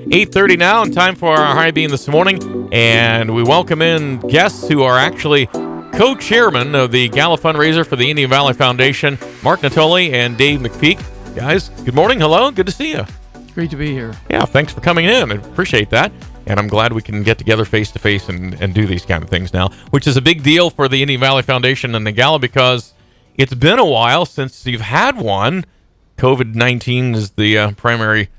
8:30 now, and time for our high beam this morning. And we welcome in guests who are actually co-chairmen of the Gala Fundraiser for the Indian Valley Foundation, Mark Natoli and Dave McPeek. Guys, good morning. Hello. Good to see you. Great to be here. Yeah, thanks for coming in. I appreciate that. And I'm glad we can get together face-to-face and do these kind of things now, which is a big deal for the Indian Valley Foundation and the Gala because it's been a while since you've had one. COVID-19 is the primary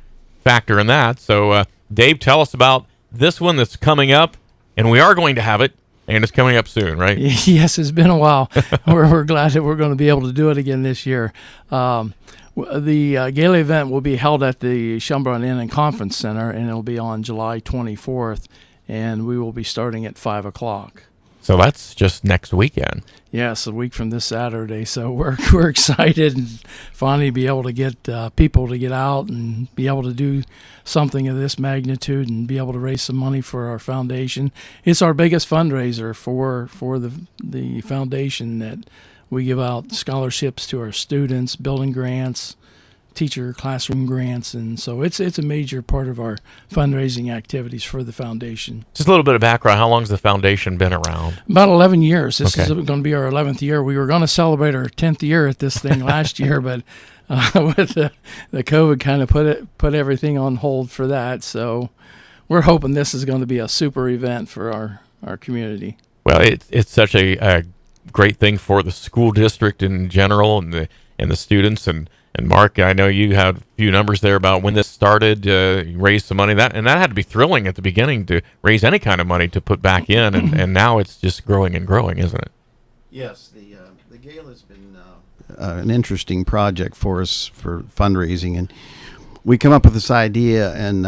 factor in that. So, Dave, tell us about this one that's coming up, and we are going to have it, and it's coming up soon, right? Yes, it's been a while. We're glad that we're going to be able to do it again this year. The Gala event will be held at the Shelburne Inn and Conference Center, and it'll be on July 24th, and we will be starting at 5 o'clock. So that's just next weekend. Yes, a week from this Saturday. So we're excited and finally be able to get people to get out and be able to do something of this magnitude and be able to raise some money for our foundation. It's our biggest fundraiser for the foundation. That we give out scholarships to our students, building grants, teacher classroom grants, and so it's a major part of our fundraising activities for the foundation. Just a little bit of background. How long has the foundation been around? About 11 years. This Okay. is going to be our 11th year. We were going to celebrate our 10th year at this thing last year, but with the COVID kind of put everything on hold for that. So we're hoping this is going to be a super event for our community. Well, it's such a great thing for the school district in general and the students and Mark, I know you had a few numbers there about when this started. You raised some money, that had to be thrilling at the beginning to raise any kind of money to put back in, and now it's just growing and growing, isn't it? Yes, the Gala's been an interesting project for us for fundraising, and we come up with this idea in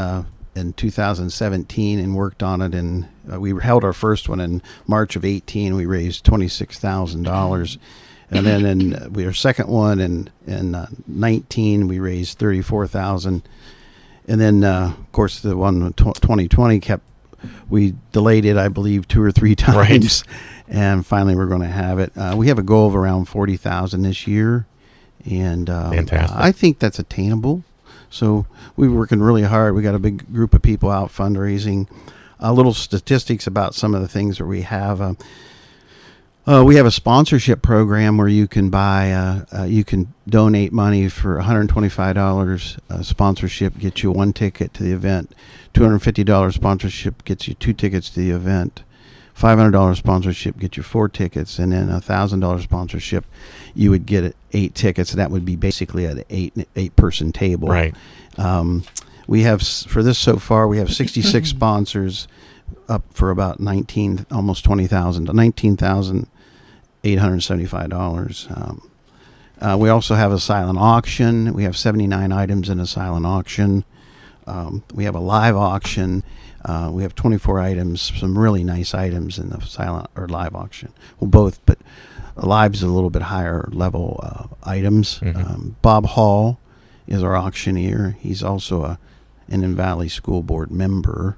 2017 and worked on it, and we held our first one in March of 18. We raised $26,000. And then in our second one in 19, we raised $34,000. And then, of course, the one in 2020 we delayed it, I believe, 2 or 3 times. Right. And finally, we're going to have it. We have a goal of around $40,000 this year. And fantastic. I think that's attainable. So we're working really hard. We got a big group of people out fundraising. Little statistics about some of the things that we have. We have a sponsorship program where you can you can donate money for $125. Sponsorship gets you 1 ticket to the event. $250 sponsorship gets you 2 tickets to the event. $500 sponsorship gets you 4 tickets, and then $1,000 sponsorship, you would get 8 tickets. That would be basically an eight-person table. Right. We have for this so far. We have 66 sponsors. Up for about almost $20,000, $19,875. We also have a silent auction. We have 79 items in a silent auction. We have a live auction. We have 24 items, some really nice items in the silent or live auction. Well, both, but live's a little bit higher level items. Mm-hmm. Bob Hall is our auctioneer. He's also an Indian Valley School Board member.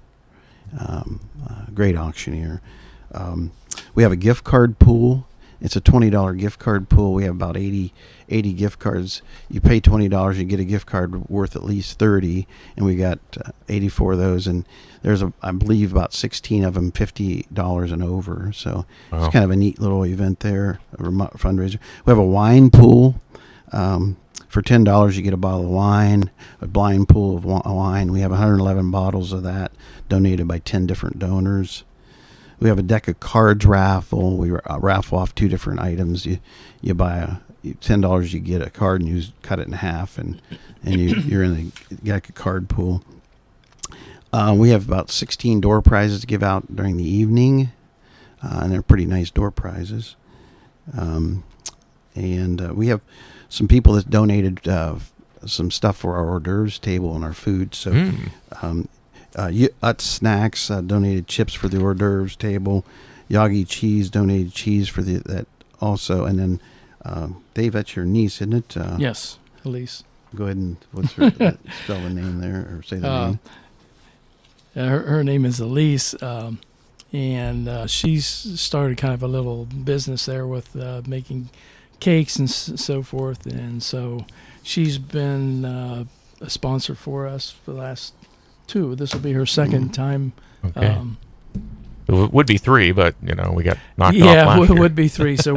Great auctioneer. We have a gift card pool. It's a $20 gift card pool. We have about 80 gift cards. You pay $20, you get a gift card worth at least $30, and we got 84 of those. And there's I believe about 16 of them $50 and over. So Wow. It's kind of a neat little event there, a remote fundraiser. We have a wine pool. For $10, you get a bottle of wine, a blind pool of wine. We have 111 bottles of that donated by 10 different donors. We have a deck of cards raffle. We raffle off 2 different items. You buy $10, you get a card, and you cut it in half, and you're in the deck of card pool. We have about 16 door prizes to give out during the evening, and they're pretty nice door prizes. And we have some people that donated some stuff for our hors d'oeuvres table and our food. So Utz Snacks donated chips for the hors d'oeuvres table. Yagi Cheese donated cheese for that also. And then, Dave, that's your niece, isn't it? Yes, Elise. Go ahead and spell the name there, or say the name. Her name is Elise, and she's started kind of a little business there with making cakes and so forth, and so she's been a sponsor for us for the last 2. This will be her second time. Okay. It would be 3, but we got knocked off Yeah, last year. it would be 3. So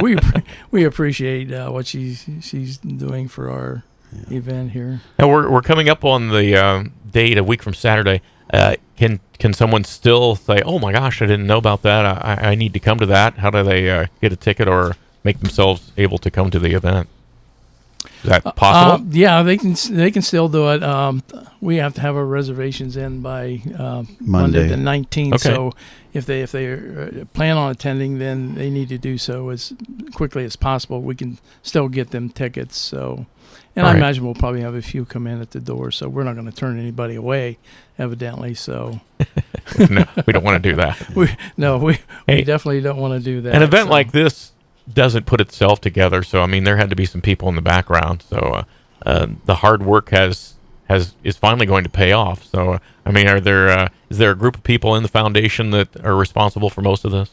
we appreciate what she's doing for our event here. Now we're coming up on the date a week from Saturday. Can someone still say, "Oh my gosh, I didn't know about that. I need to come to that"? How do they get a ticket or make themselves able to come to the event? Is that possible? Yeah, they can still do it. We have to have our reservations in by Monday the 19th. Okay. So if they plan on attending, then they need to do so as quickly as possible. We can still get them tickets. So, and All I right. imagine we'll probably have a few come in at the door. So we're not going to turn anybody away, evidently. So No, we don't want to do that. we Hey, definitely don't want to do that. An event So- like this doesn't put itself together, so I mean there had to be some people in the background. So the hard work is finally going to pay off. So I mean, is there a group of people in the foundation that are responsible for most of this?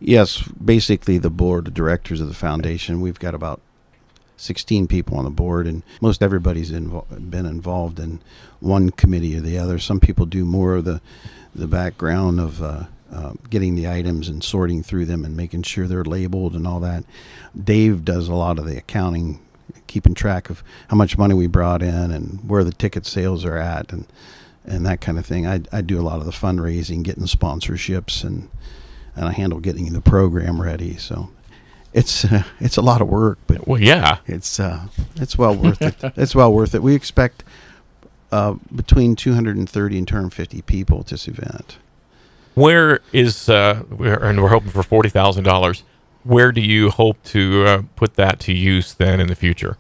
Yes, basically the board of directors of the foundation. We've got about 16 people on the board, and most everybody's been involved in one committee or the other. Some people do more of the background of getting the items and sorting through them and making sure they're labeled and all that. Dave does a lot of the accounting, keeping track of how much money we brought in and where the ticket sales are at and that kind of thing. I do a lot of the fundraising, getting sponsorships, and I handle getting the program ready. So it's a lot of work, but Well, yeah. it's well worth it. It's well worth it. We expect between 230 and 250 people at this event. Where is we're hoping for $40,000. Where do you hope to put that to use then in the future?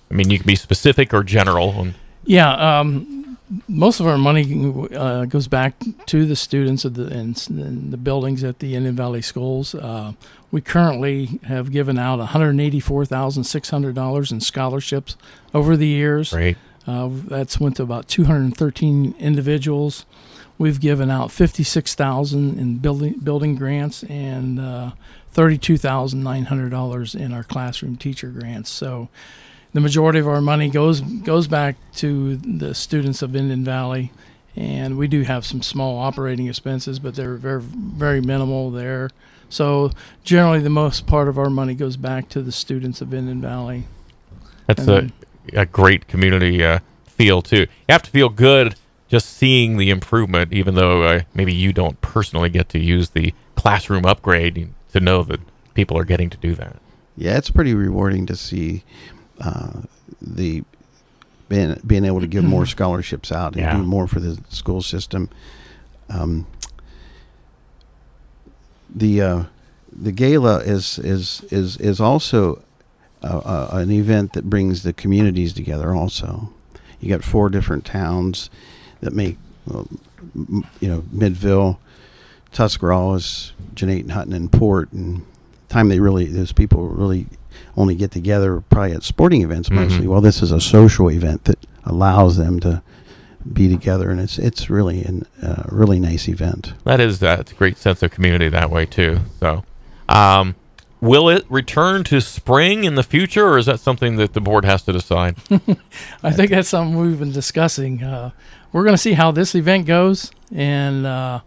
I mean, you can be specific or general. Yeah, most of our money goes back to the students in the buildings at the Indian Valley schools. We currently have given out $184,600 in scholarships over the years. Great. That's went to about 213 individuals. We've given out $56,000 in building grants and $32,900 in our classroom teacher grants. So the majority of our money goes back to the students of Indian Valley, and we do have some small operating expenses, but they're very, very minimal there. So generally, the most part of our money goes back to the students of Indian Valley. That's And a great community feel, too. You have to feel good just seeing the improvement, even though maybe you don't personally get to use the classroom upgrade, to know that people are getting to do that. Yeah, it's pretty rewarding to see the being able to give more scholarships out and Yeah. do more for the school system. The gala is also an event that brings the communities together. Also, you got 4 different towns that make Midville, Tuscarawas, Jeanette, Hutton, and Port. And time those people really only get together probably at sporting events mostly. Well, this is a social event that allows them to be together, and it's really a really nice event. It's a great sense of community that way, too. So, will it return to spring in the future, or is that something that the board has to decide? I think that's something we've been discussing. We're going to see how this event goes, and I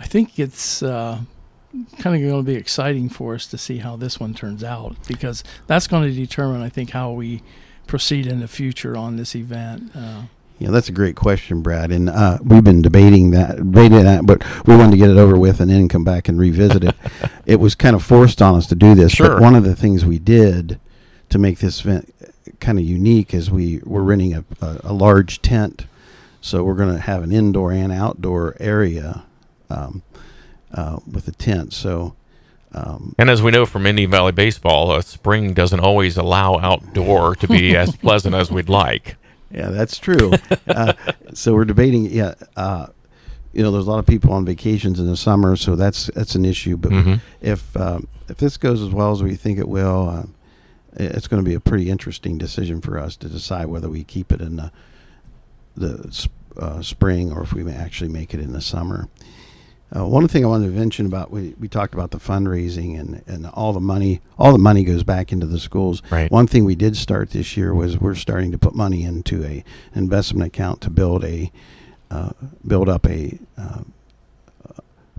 think it's kind of going to be exciting for us to see how this one turns out, because that's going to determine, I think, how we proceed in the future on this event. Yeah, that's a great question, Brad. And we've been debating that, but we wanted to get it over with and then come back and revisit it. It was kind of forced on us to do this. Sure. But one of the things we did to make this event kind of unique is we're renting a large tent. So we're going to have an indoor and outdoor area with a tent. So, And as we know from Indian Valley baseball, spring doesn't always allow outdoor to be as pleasant as we'd like. yeah, that's true. So we're debating. Yeah, there's a lot of people on vacations in the summer, so that's an issue. But if this goes as well as we think it will, it's going to be a pretty interesting decision for us to decide whether we keep it in the spring or if we may actually make it in the summer. One thing I wanted to mention about we talked about the fundraising and all the money goes back into the schools. Right. One thing we did start this year was we're starting to put money into an investment account to build up a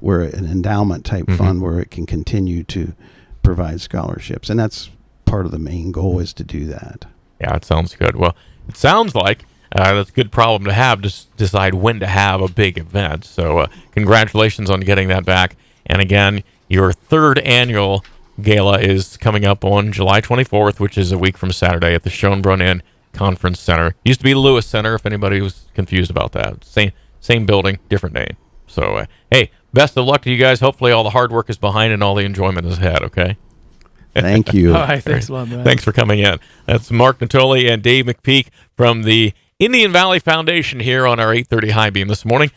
where an endowment type fund where it can continue to provide scholarships, and that's part of the main goal is to do that. Yeah, it sounds good. Well, it sounds like that's a good problem to have, just decide when to have a big event. So congratulations on getting that back. And again, your third annual gala is coming up on July 24th, which is a week from Saturday at the Schönbrunn Inn Conference Center. Used to be Lewis Center, if anybody was confused about that. Same building, different name. So, hey, best of luck to you guys. Hopefully all the hard work is behind and all the enjoyment is ahead, okay? Thank you. All right, thanks a lot, man. Thanks for coming in. That's Mark Natoli and Dave McPeek from the Indian Valley Foundation here on our 8:30 High Beam this morning.